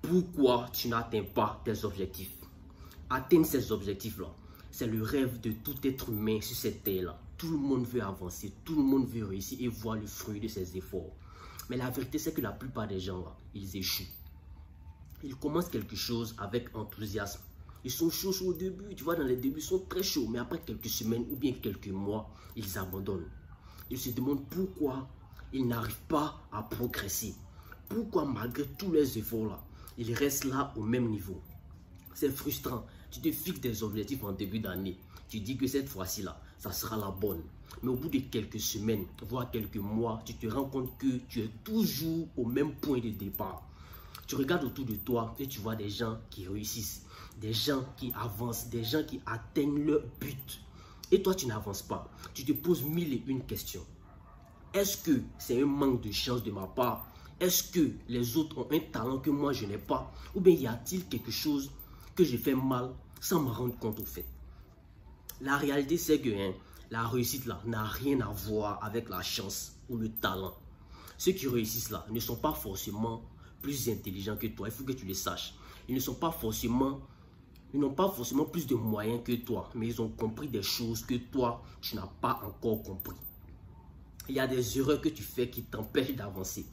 pourquoi tu n'atteins pas tes objectifs. Atteindre ces objectifs-là, c'est le rêve de tout être humain sur cette terre-là. Tout le monde veut avancer, tout le monde veut réussir et voir le fruit de ses efforts. Mais la vérité, c'est que la plupart des gens, là, ils échouent. Ils commencent quelque chose avec enthousiasme. Ils sont chauds au début, tu vois, dans les débuts, ils sont très chauds. Mais après quelques semaines ou bien quelques mois, ils abandonnent. Ils se demandent pourquoi ils n'arrivent pas à progresser. Pourquoi malgré tous les efforts là, ils restent là au même niveau. C'est frustrant. Tu te fixes des objectifs en début d'année. Tu dis que cette fois-ci là, ça sera la bonne. Mais au bout de quelques semaines, voire quelques mois, tu te rends compte que tu es toujours au même point de départ. Tu regardes autour de toi et tu vois des gens qui réussissent, des gens qui avancent, des gens qui atteignent leur but. Et toi, tu n'avances pas. Tu te poses mille et une questions. Est-ce que c'est un manque de chance de ma part? Est-ce que les autres ont un talent que moi je n'ai pas? Ou bien y a-t-il quelque chose que j'ai fait mal sans me rendre compte au fait? La réalité, c'est que la réussite là n'a rien à voir avec la chance ou le talent. Ceux qui réussissent là ne sont pas forcément plus intelligents que toi. Il faut que tu le saches. Ils n'ont pas forcément plus de moyens que toi, mais ils ont compris des choses que toi, tu n'as pas encore compris. Il y a des erreurs que tu fais qui t'empêchent d'avancer.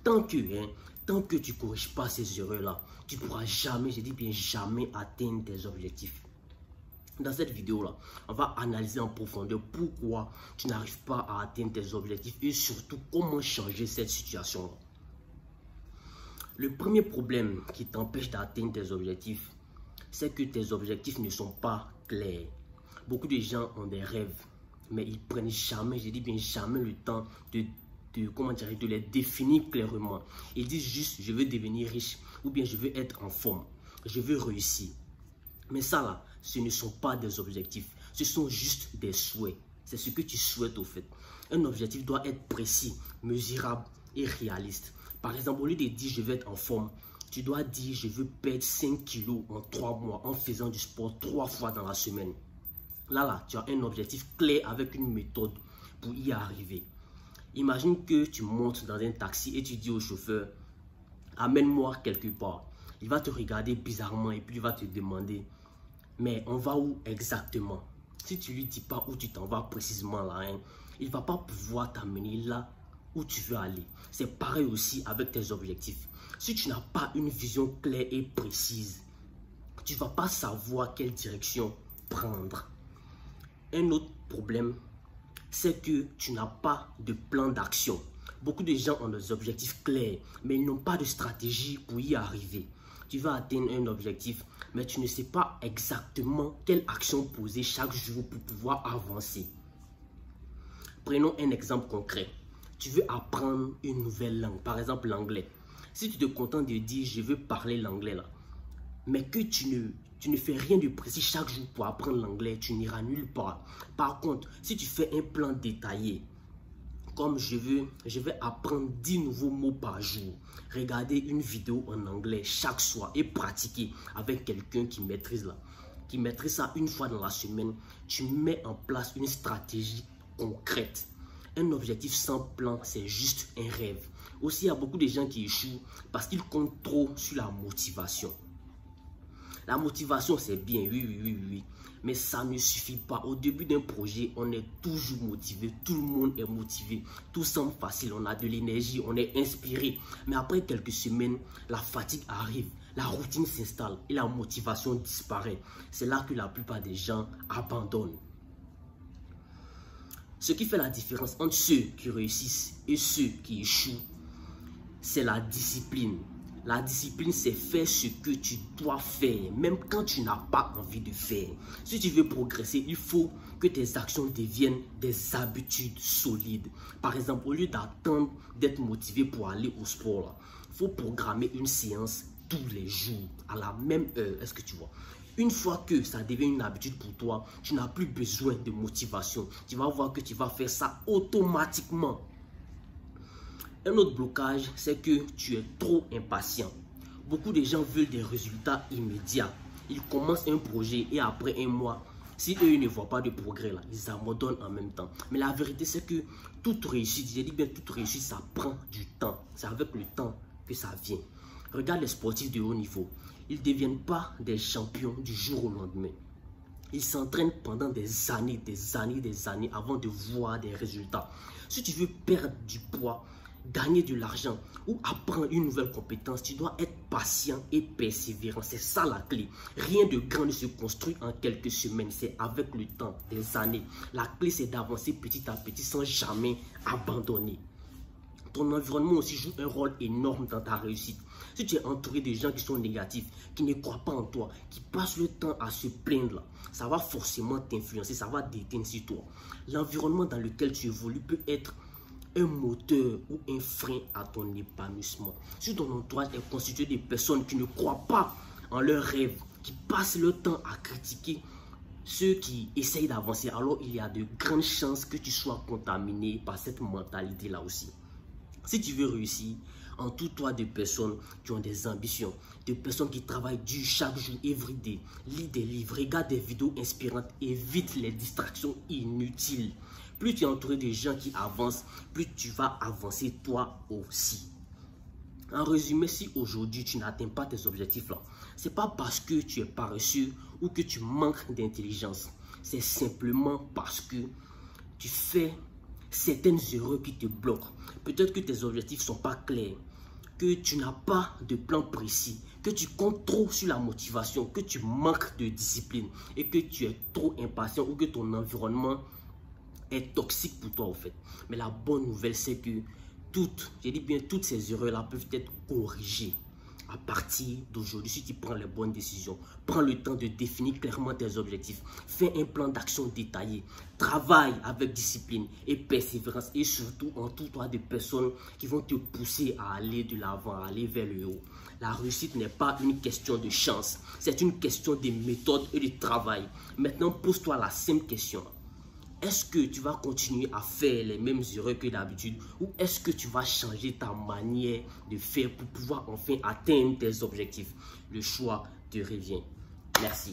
Tant que tu ne corriges pas ces erreurs-là, tu ne pourras jamais, je dis bien jamais, atteindre tes objectifs. Dans cette vidéo-là, on va analyser en profondeur pourquoi tu n'arrives pas à atteindre tes objectifs et surtout comment changer cette situation-là. Le premier problème qui t'empêche d'atteindre tes objectifs, c'est que tes objectifs ne sont pas clairs. Beaucoup de gens ont des rêves, mais ils prennent jamais, je dis bien jamais, le temps de les définir clairement. Ils disent juste, je veux devenir riche, ou bien je veux être en forme, je veux réussir. Mais ça là, ce ne sont pas des objectifs, ce sont juste des souhaits. C'est ce que tu souhaites au fait. Un objectif doit être précis, mesurable et réaliste. Par exemple, au lieu de dire je veux être en forme, tu dois dire je veux perdre 5 kilos en 3 mois en faisant du sport 3 fois dans la semaine. Là, tu as un objectif clair avec une méthode pour y arriver. Imagine que tu montes dans un taxi et tu dis au chauffeur, amène-moi quelque part. Il va te regarder bizarrement et puis il va te demander, mais on va où exactement? Si tu lui dis pas où tu t'en vas précisément là, il va pas pouvoir t'amener là où tu veux aller. C'est pareil aussi avec tes objectifs. Si tu n'as pas une vision claire et précise, tu ne vas pas savoir quelle direction prendre. Un autre problème, c'est que tu n'as pas de plan d'action. Beaucoup de gens ont des objectifs clairs, mais ils n'ont pas de stratégie pour y arriver. Tu vas atteindre un objectif, mais tu ne sais pas exactement quelle action poser chaque jour pour pouvoir avancer. Prenons un exemple concret. Tu veux apprendre une nouvelle langue, par exemple l'anglais. Si tu te contentes de dire je veux parler l'anglais là, mais que tu ne fais rien de précis chaque jour pour apprendre l'anglais, tu n'iras nulle part. Par contre, si tu fais un plan détaillé, comme je vais apprendre 10 nouveaux mots par jour, regarder une vidéo en anglais chaque soir et pratiquer avec quelqu'un qui maîtrise ça une fois dans la semaine, tu mets en place une stratégie concrète. Un objectif sans plan, c'est juste un rêve. Aussi, il y a beaucoup de gens qui échouent parce qu'ils comptent trop sur la motivation. La motivation, c'est bien, oui. Mais ça ne suffit pas. Au début d'un projet, on est toujours motivé. Tout le monde est motivé. Tout semble facile. On a de l'énergie, on est inspiré. Mais après quelques semaines, la fatigue arrive. La routine s'installe et la motivation disparaît. C'est là que la plupart des gens abandonnent. Ce qui fait la différence entre ceux qui réussissent et ceux qui échouent, c'est la discipline. La discipline, c'est faire ce que tu dois faire, même quand tu n'as pas envie de faire. Si tu veux progresser, il faut que tes actions deviennent des habitudes solides. Par exemple, au lieu d'attendre d'être motivé pour aller au sport, il faut programmer une séance tous les jours, à la même heure. Est-ce que tu vois? Une fois que ça devient une habitude pour toi, tu n'as plus besoin de motivation. Tu vas voir que tu vas faire ça automatiquement. Un autre blocage, c'est que tu es trop impatient. Beaucoup de gens veulent des résultats immédiats. Ils commencent un projet et après un mois, si eux ne voient pas de progrès, là, ils abandonnent en même temps. Mais la vérité, c'est que toute réussite, j'ai dit bien toute réussite, ça prend du temps. C'est avec le temps que ça vient. Regarde les sportifs de haut niveau. Ils ne deviennent pas des champions du jour au lendemain. Ils s'entraînent pendant des années avant de voir des résultats. Si tu veux perdre du poids, gagner de l'argent ou apprendre une nouvelle compétence, tu dois être patient et persévérant. C'est ça la clé. Rien de grand ne se construit en quelques semaines. C'est avec le temps, des années. La clé, c'est d'avancer petit à petit sans jamais abandonner. Ton environnement aussi joue un rôle énorme dans ta réussite. Si tu es entouré de gens qui sont négatifs, qui ne croient pas en toi, qui passent le temps à se plaindre, ça va forcément t'influencer, ça va déteindre sur toi. L'environnement dans lequel tu évolues peut être un moteur ou un frein à ton épanouissement. Si ton entourage est constitué de personnes qui ne croient pas en leurs rêves, qui passent le temps à critiquer ceux qui essayent d'avancer, alors il y a de grandes chances que tu sois contaminé par cette mentalité-là aussi. Si tu veux réussir, entoure-toi de personnes qui ont des ambitions, de personnes qui travaillent dur chaque jour, everyday. Lis des livres, regarde des vidéos inspirantes, évite les distractions inutiles. Plus tu es entouré de gens qui avancent, plus tu vas avancer toi aussi. En résumé, si aujourd'hui tu n'atteins pas tes objectifs là, ce n'est pas parce que tu es paresseux ou que tu manques d'intelligence. C'est simplement parce que tu fais certaines erreurs qui te bloquent. Peut-être que tes objectifs ne sont pas clairs, que tu n'as pas de plan précis, que tu comptes trop sur la motivation, que tu manques de discipline et que tu es trop impatient ou que ton environnement est toxique pour toi au fait. Mais la bonne nouvelle, c'est que toutes ces erreurs-là peuvent être corrigées. À partir d'aujourd'hui, si tu prends les bonnes décisions, prends le temps de définir clairement tes objectifs, fais un plan d'action détaillé, travaille avec discipline et persévérance et surtout entoure-toi de personnes qui vont te pousser à aller de l'avant, à aller vers le haut. La réussite n'est pas une question de chance, c'est une question de méthode et de travail. Maintenant, pose-toi la simple question. Est-ce que tu vas continuer à faire les mêmes erreurs que d'habitude ou est-ce que tu vas changer ta manière de faire pour pouvoir enfin atteindre tes objectifs? Le choix te revient. Merci.